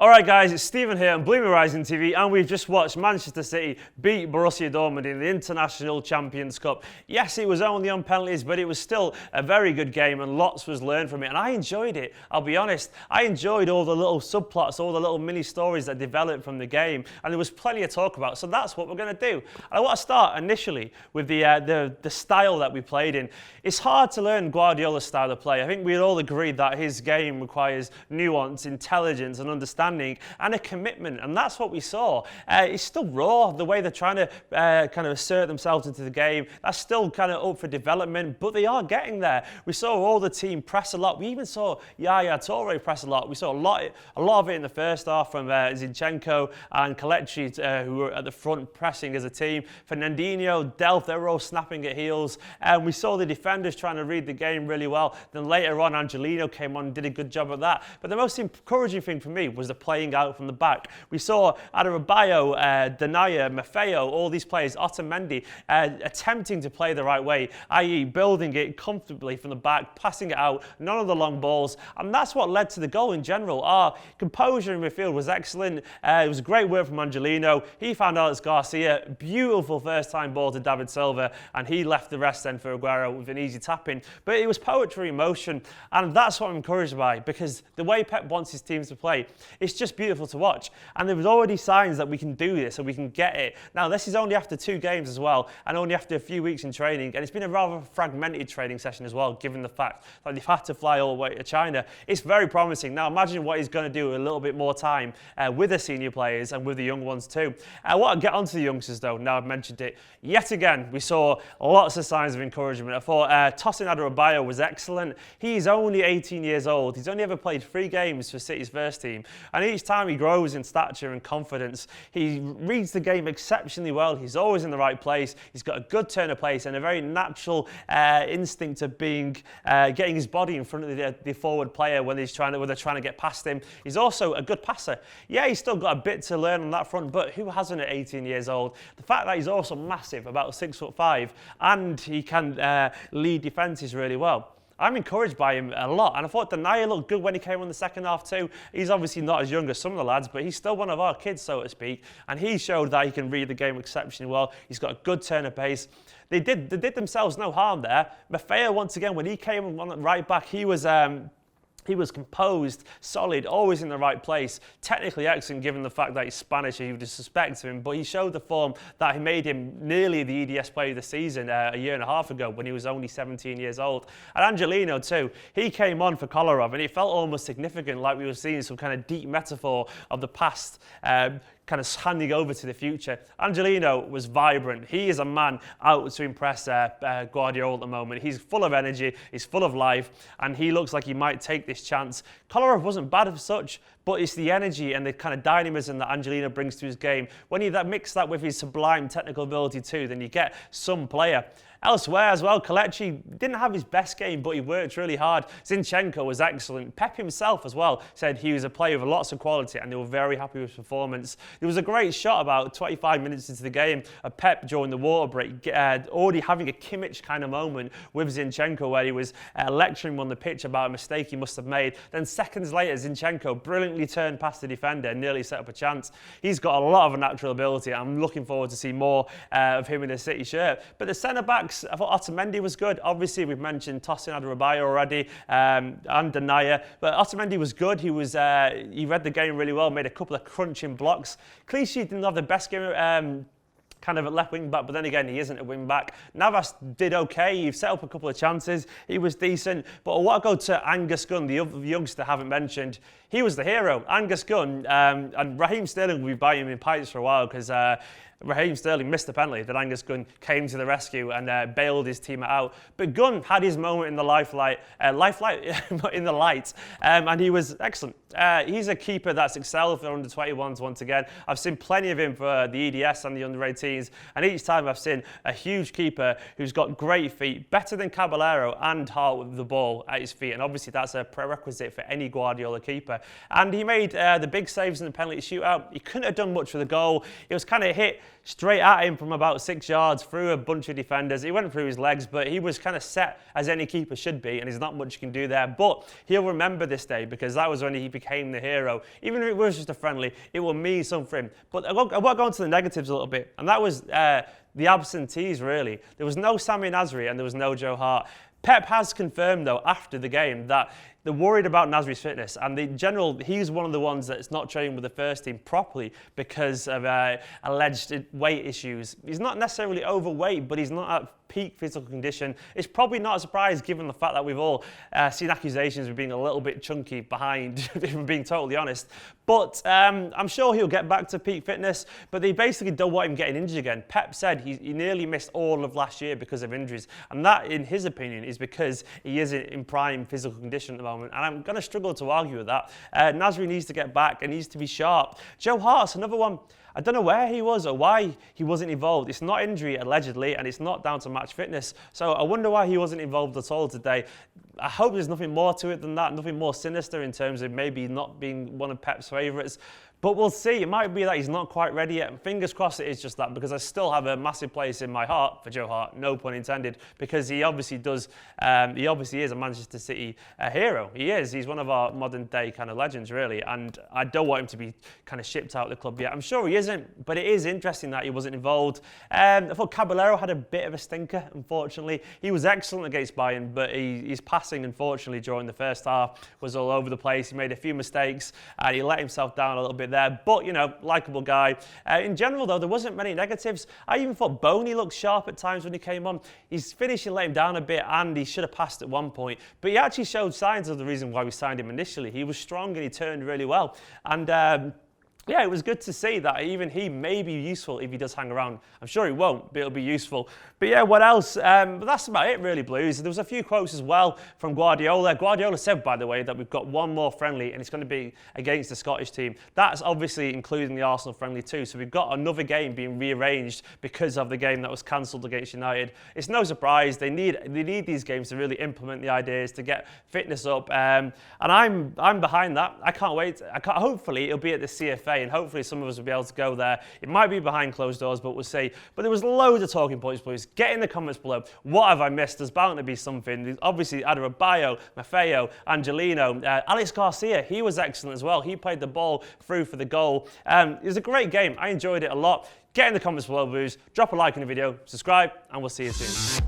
Alright guys, it's Stephen here on BlueMoonRisingTV and we've just watched Manchester City beat Borussia Dortmund in the International Champions Cup. Yes, it was only on penalties, but it was still a very good game and lots was learned from it. And I enjoyed it, I'll be honest. I enjoyed all the little subplots, all the little mini stories that developed from the game. And there was plenty to talk about, so that's what we're going to do. And I want to start initially with the style that we played in. It's hard to learn Guardiola's style of play. I think we'd all agreed that his game requires nuance, intelligence and understanding and a commitment, and that's what we saw. It's still raw, the way they're trying to kind of assert themselves into the game. That's still kind of up for development, but they are getting there. We saw all the team press a lot. We even saw Yaya Toure press a lot. We saw a lot of it in the first half from Zinchenko and Kelechi, who were at the front pressing as a team. Fernandinho, Delph, they were all snapping at heels, and we saw the defenders trying to read the game really well. Then later on, Angelino came on and did a good job of that. But the most encouraging thing for me was the playing out from the back. We saw Adebayo, Denaya, Maffeo, all these players, Otamendi, attempting to play the right way, i.e. building it comfortably from the back, passing it out, none of the long balls, and that's what led to the goal in general. Our composure in midfield was excellent. It was a great work from Angelino. He found Alex Garcia, beautiful first time ball to David Silva, and he left the rest then for Aguero with an easy tap-in. But it was poetry in motion, and that's what I'm encouraged by, because the way Pep wants his teams to play, it's just beautiful to watch. And there was already signs that we can do this and we can get it. Now, this is only after 2 games as well, and only after a few weeks in training, and it's been a rather fragmented training session as well, given the fact that they've had to fly all the way to China. It's very promising. Now, imagine what he's going to do with a little bit more time with the senior players and with the young ones too. I want to get onto the youngsters though, now I've mentioned it. Yet again, we saw lots of signs of encouragement. I thought Tosin Adebayo was excellent. He's only 18 years old. He's only ever played 3 games for City's first team. And each time he grows in stature and confidence. He reads the game exceptionally well. He's always in the right place. He's got a good turn of pace and a very natural instinct of being getting his body in front of the forward player when they're trying to get past him. He's also a good passer. Yeah, he's still got a bit to learn on that front, but who hasn't at 18 years old? The fact that he's also massive, about 6'5", and he can lead defences really well. I'm encouraged by him a lot, and I thought Denaya looked good when he came on the second half too. He's obviously not as young as some of the lads, but he's still one of our kids, so to speak, and he showed that he can read the game exceptionally well. He's got a good turn of pace. They did themselves no harm there. Maffeo, once again, when he came on right back, he was composed, solid, always in the right place. Technically excellent given the fact that he's Spanish and you would suspect him, but he showed the form that he made him nearly the EDS player of the season a year and a half ago when he was only 17 years old. And Angelino too, he came on for Kolarov and it felt almost significant, like we were seeing some kind of deep metaphor of the past kind of handing over to the future. Angelino was vibrant. He is a man out to impress Guardiola at the moment. He's full of energy, he's full of life, and he looks like he might take this chance. Kolarov wasn't bad as such, but it's the energy and the kind of dynamism that Angelino brings to his game. When you mix that with his sublime technical ability too, then you get some player. Elsewhere as well, Kelechi didn't have his best game, but he worked really hard. Zinchenko was excellent. Pep himself as well said he was a player with lots of quality and they were very happy with his performance. There was a great shot about 25 minutes into the game of Pep during the water break, already having a Kimmich kind of moment with Zinchenko where he was lecturing him on the pitch about a mistake he must have made. Then seconds later, Zinchenko brilliantly turned past the defender and nearly set up a chance. He's got a lot of natural ability. I'm looking forward to see more of him in a City shirt. But the centre-backs, I thought Otamendi was good. Obviously, we've mentioned Tosin Adebayo already and Denaya, but Otamendi was good. He read the game really well, made a couple of crunching blocks. Clichy didn't have the best game kind of at left wing back, but then again, he isn't a wing back. Navas did okay. He set up a couple of chances. He was decent. But I want to go to Angus Gunn, the other youngster I haven't mentioned. He was the hero. Angus Gunn, and Raheem Sterling will be biting him in pipes for a while because Raheem Sterling missed the penalty. Then Angus Gunn came to the rescue and bailed his team out. But Gunn had his moment in the limelight, and he was excellent. He's a keeper that's excelled for under 21s once again. I've seen plenty of him for the EDS and the under 18s, and each time I've seen a huge keeper who's got great feet, better than Caballero and heart with the ball at his feet, and obviously that's a prerequisite for any Guardiola keeper. And he made the big saves in the penalty shootout. He couldn't have done much for the goal. It was kind of hit straight at him from about 6 yards through a bunch of defenders. He went through his legs, but he was kind of set as any keeper should be, and there's not much you can do there. But he'll remember this day because that was when he became the hero. Even if it was just a friendly, it will mean something for him. But I want to go on to the negatives a little bit, and that was the absentees, really. There was no Sami Nasri and there was no Joe Hart. Pep has confirmed, though, after the game that they're worried about Nasri's fitness, and in general, he's one of the ones that's not training with the first team properly because of alleged weight issues. He's not necessarily overweight, but he's not at peak physical condition. It's probably not a surprise given the fact that we've all seen accusations of being a little bit chunky behind, if I'm being totally honest. But I'm sure he'll get back to peak fitness, but they basically don't want him getting injured again. Pep said he nearly missed all of last year because of injuries, and that, in his opinion, is because he isn't in prime physical condition at the moment. And I'm going to struggle to argue with that. Nasri needs to get back and needs to be sharp. Joe Hart's another one. I don't know where he was or why he wasn't involved. It's not injury, allegedly, and it's not down to match fitness. So I wonder why he wasn't involved at all today. I hope there's nothing more to it than that, nothing more sinister in terms of maybe not being one of Pep's favourites. But we'll see. It might be that he's not quite ready yet. Fingers crossed it is just that, because I still have a massive place in my heart for Joe Hart, no pun intended, because he obviously does. He obviously is a Manchester City hero. He is. He's one of our modern day kind of legends, really. And I don't want him to be kind of shipped out of the club yet. I'm sure he isn't, but it is interesting that he wasn't involved. I thought Caballero had a bit of a stinker, unfortunately. He was excellent against Bayern, but his passing, unfortunately, during the first half was all over the place. He made a few mistakes and he let himself down a little bit there, but, you know, likeable guy. In general, though, there wasn't many negatives. I even thought Boney looked sharp at times when he came on. His finishing let him down a bit, and he should have passed at one point, but he actually showed signs of the reason why we signed him initially. He was strong and he turned really well, and yeah, it was good to see that even he may be useful if he does hang around. I'm sure he won't, but it'll be useful. But yeah, what else? But that's about it, really, Blues. There was a few quotes as well from Guardiola. Guardiola said, by the way, that we've got one more friendly, and it's going to be against the Scottish team. That's obviously including the Arsenal friendly too. So we've got another game being rearranged because of the game that was cancelled against United. It's no surprise. They need these games to really implement the ideas, to get fitness up. And I'm behind that. I can't wait. Hopefully, it'll be at the CFA. And hopefully some of us will be able to go there. It might be behind closed doors, but we'll see. But there was loads of talking points, please. Get in the comments below. What have I missed? There's bound to be something. There's obviously Adebayo, Maffeo, Angelino, Alex Garcia. He was excellent as well. He played the ball through for the goal. It was a great game. I enjoyed it a lot. Get in the comments below, Blues. Drop a like on the video, subscribe, and we'll see you soon.